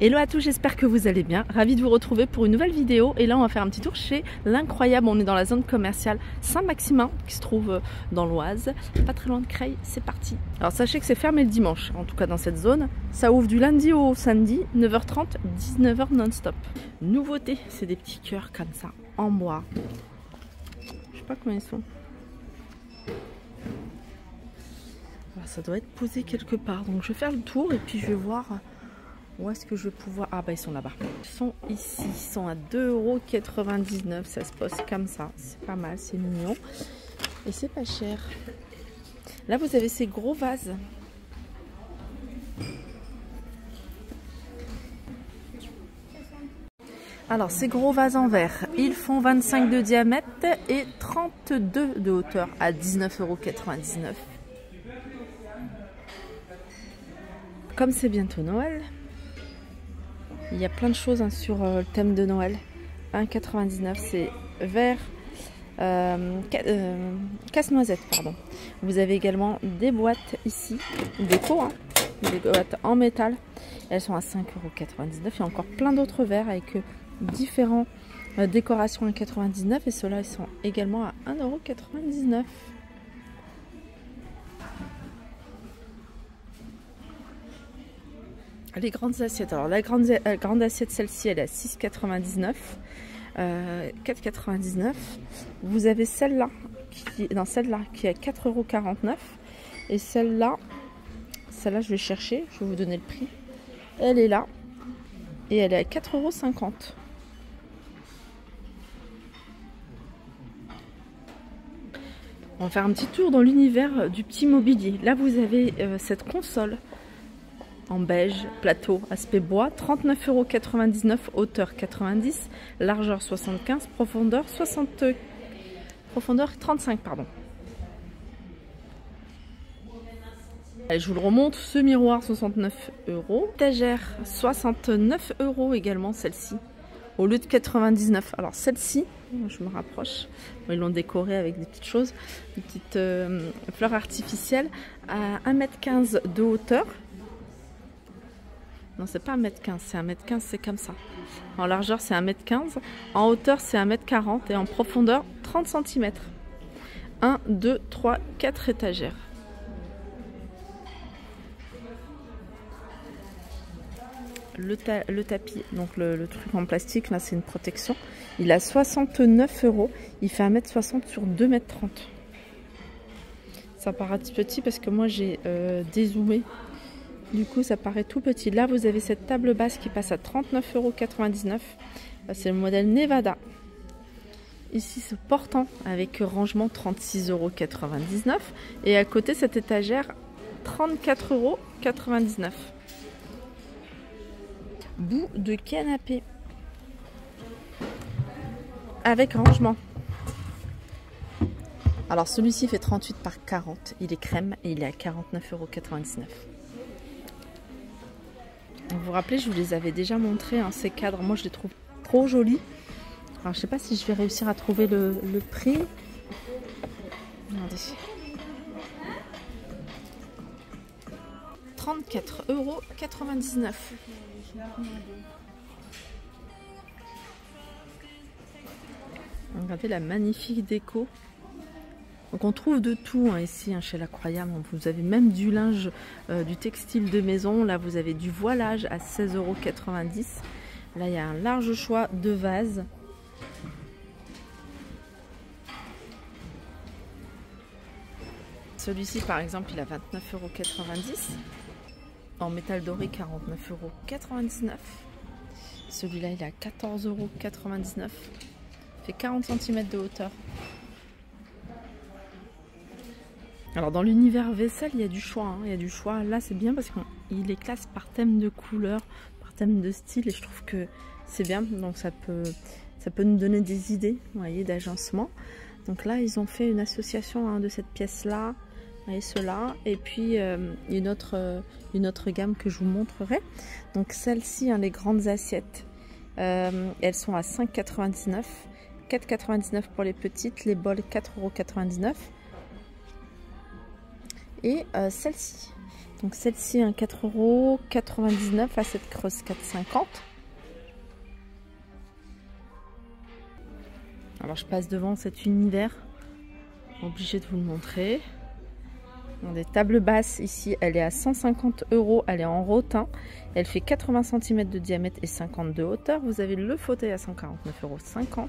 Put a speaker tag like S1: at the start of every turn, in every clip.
S1: Hello à tous, j'espère que vous allez bien. Ravi de vous retrouver pour une nouvelle vidéo. Et là, on va faire un petit tour chez l'Incroyable. On est dans la zone commerciale Saint-Maximin, qui se trouve dans l'Oise, pas très loin de Creil. C'est parti. Alors, sachez que c'est fermé le dimanche, en tout cas dans cette zone. Ça ouvre du lundi au samedi, 9h30, 19h non-stop. Nouveauté, c'est des petits cœurs comme ça, en bois. Je sais pas combien ils sont. Alors, ça doit être posé quelque part. Donc, je vais faire le tour et puis je vais voir... Où est-ce que je vais pouvoir... Ah bah ils sont là-bas. Ils sont ici, ils sont à 2,99 €. Ça se pose comme ça. C'est pas mal, c'est mignon. Et c'est pas cher. Là vous avez ces gros vases. Alors ces gros vases en verre, ils font 25 de diamètre et 32 de hauteur à 19,99 €. Comme c'est bientôt Noël... Il y a plein de choses sur le thème de Noël. 1,99 €, c'est vert casse-noisette, pardon. Vous avez également des boîtes ici, déco, des boîtes en métal. Elles sont à 5,99 €. Il y a encore plein d'autres verres avec différentes décorations à 1,99 € et ceux-là ils sont également à 1,99 €. Les grandes assiettes, alors la grande assiette, celle-ci elle est à 6,99 €, 4,99 €. Vous avez celle-là qui est à 4,49 € et celle-là je vais chercher, je vais vous donner le prix. Elle est là et elle est à 4,50 €. On va faire un petit tour dans l'univers du petit mobilier. Là vous avez cette console en beige, plateau, aspect bois, 39,99 €, hauteur 90, largeur 75, profondeur 35, pardon. Allez, je vous le remonte, ce miroir 69 €, étagère 69 € également celle-ci, au lieu de 99. Alors celle-ci, je me rapproche, ils l'ont décorée avec des petites choses, des petites fleurs artificielles, à 1,15 m de hauteur. Non, c'est pas 1,15 m, c'est 1,15 m, c'est comme ça. En largeur, c'est 1,15 m. En hauteur, c'est 1,40 m. Et en profondeur, 30 cm. 1, 2, 3, 4 étagères. Le tapis, donc le truc en plastique, là, c'est une protection. Il a 69 €. Il fait 1,60 m sur 2,30 m. Ça paraît petit parce que moi, j'ai dézoomé. Du coup, ça paraît tout petit. Là, vous avez cette table basse qui passe à 39,99 €. C'est le modèle Nevada. Ici, ce portant avec rangement 36,99 €. Et à côté, cette étagère, 34,99 €. Bout de canapé. Avec rangement. Alors, celui-ci fait 38 par 40. Il est crème et il est à 49,99 €. Vous vous rappelez, je vous les avais déjà montrés, ces cadres. Moi, je les trouve trop jolis. Alors, je sais pas si je vais réussir à trouver le prix. Regardez. 34,99 €. Regardez la magnifique déco. Donc on trouve de tout ici chez l'Incroyable. Vous avez même du linge, du textile de maison. Là vous avez du voilage à 16,90 €. Là il y a un large choix de vases. Celui-ci par exemple il a 29,90 €. En métal doré 49,99 €. Celui-là il a 14,99 €. Fait 40 cm de hauteur. Alors dans l'univers vaisselle, il y a du choix. Il y a du choix. Là, c'est bien parce qu'il les classe par thème de couleur, par thème de style. Et je trouve que c'est bien. Donc ça peut nous donner des idées, vous voyez, d'agencement. Donc là, ils ont fait une association de cette pièce-là et cela. Et puis une autre gamme que je vous montrerai. Donc celle-ci, les grandes assiettes, elles sont à 5,99 €. 4,99 € pour les petites. Les bols, 4,99 €. Et celle-ci Donc celle-ci, 4,99 €, à cette creuse 4,50 €. Alors je passe devant cet univers, obligée de vous le montrer. Des tables basses ici, elle est à 150 €, elle est en rotin, elle fait 80 cm de diamètre et 50 de hauteur. Vous avez le fauteuil à 149,50 €.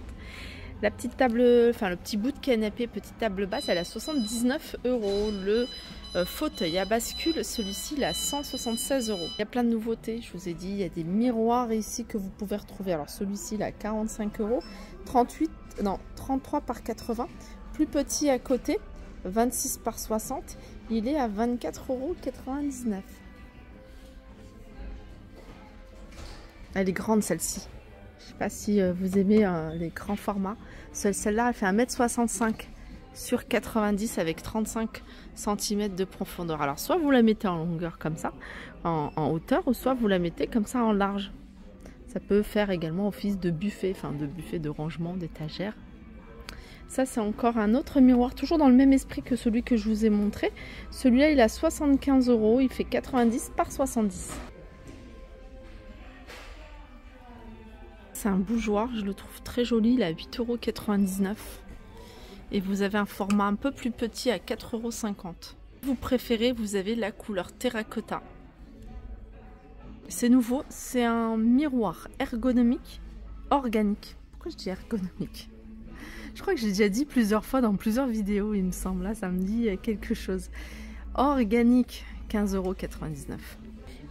S1: La petite table, enfin le petit bout de canapé, petite table basse, elle est à 79 €. Le fauteuil à bascule, celui-ci il est à 176 €. Il y a plein de nouveautés, je vous ai dit, il y a des miroirs ici que vous pouvez retrouver. Alors celui-ci il est à 45 €, 33 par 80, plus petit à côté, 26 par 60, il est à 24,99 €. Elle est grande celle-ci. Je ne sais pas si vous aimez les grands formats. Celle-là, elle fait 1,65 m sur 90 avec 35 cm de profondeur. Alors, soit vous la mettez en longueur comme ça, en hauteur, ou soit vous la mettez comme ça en large. Ça peut faire également office de buffet, enfin de buffet de rangement, d'étagère. Ça, c'est encore un autre miroir, toujours dans le même esprit que celui que je vous ai montré. Celui-là, il a 75 €, il fait 90 par 70. C'est un bougeoir, je le trouve très joli, il est à 8,99 €. Et vous avez un format un peu plus petit à 4,50 €. Vous préférez, vous avez la couleur terracotta. C'est nouveau, c'est un miroir ergonomique, organique. Pourquoi je dis ergonomique ? Je crois que j'ai déjà dit plusieurs fois dans plusieurs vidéos, il me semble. Là, ça me dit quelque chose. Organique, 15,99 €.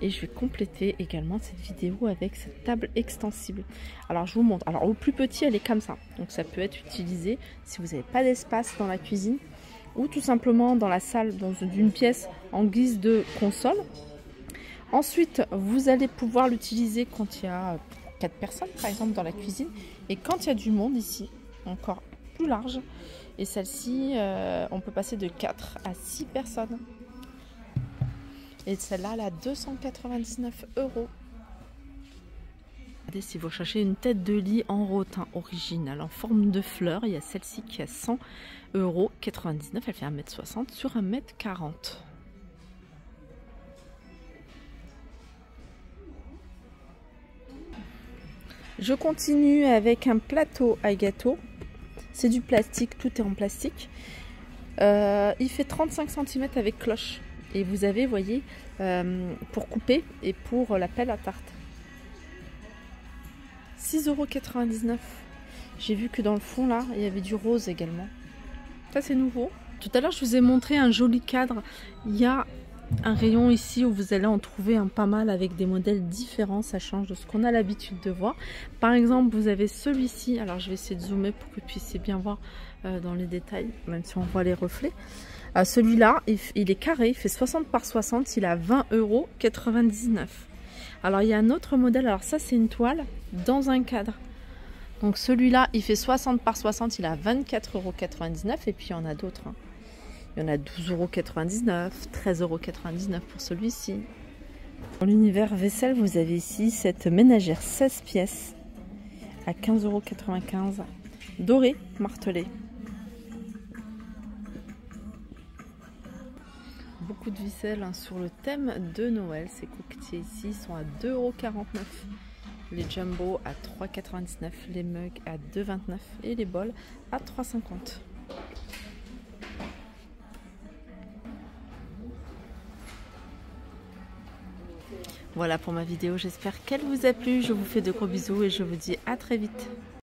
S1: Et je vais compléter également cette vidéo avec cette table extensible. Alors, je vous montre. Alors, au plus petit, elle est comme ça. Donc, ça peut être utilisé si vous n'avez pas d'espace dans la cuisine ou tout simplement dans la salle, dans une pièce en guise de console. Ensuite, vous allez pouvoir l'utiliser quand il y a 4 personnes, par exemple, dans la cuisine. Et quand il y a du monde ici, encore plus large. Et celle-ci, on peut passer de 4 à 6 personnes. Et celle-là, elle a 299 €. Regardez, si vous cherchez une tête de lit en rotin original, en forme de fleur, il y a celle-ci qui a 100,99 €. Elle fait 1,60 m sur 1,40 m. Je continue avec un plateau à gâteau. C'est du plastique, tout est en plastique. Il fait 35 cm avec cloche. Et vous avez, voyez, pour couper et pour la pelle à tarte. 6,99 €. J'ai vu que dans le fond, là, il y avait du rose également. Ça, c'est nouveau. Tout à l'heure, je vous ai montré un joli cadre. Il y a un rayon ici où vous allez en trouver un pas mal avec des modèles différents. Ça change de ce qu'on a l'habitude de voir. Par exemple, vous avez celui-ci. Alors, je vais essayer de zoomer pour que vous puissiez bien voir dans les détails, même si on voit les reflets. Celui-là, il est carré, il fait 60 par 60, il a 20,99 €. Alors, il y a un autre modèle. Alors, ça, c'est une toile dans un cadre. Donc, celui-là, il fait 60 par 60, il a 24,99 €. Et puis, il y en a d'autres. Hein. Il y en a 12,99 €, 13,99 € pour celui-ci. Dans l'univers vaisselle, vous avez ici cette ménagère 16 pièces à 15,95 €, dorée, martelée. Beaucoup de ficelles sur le thème de Noël. Ces coquetiers ici sont à 2,49 €. Les jumbo à 3,99 €, les mugs à 2,29 € et les bols à 3,50 €. Voilà pour ma vidéo, j'espère qu'elle vous a plu. Je vous fais de gros bisous et je vous dis à très vite.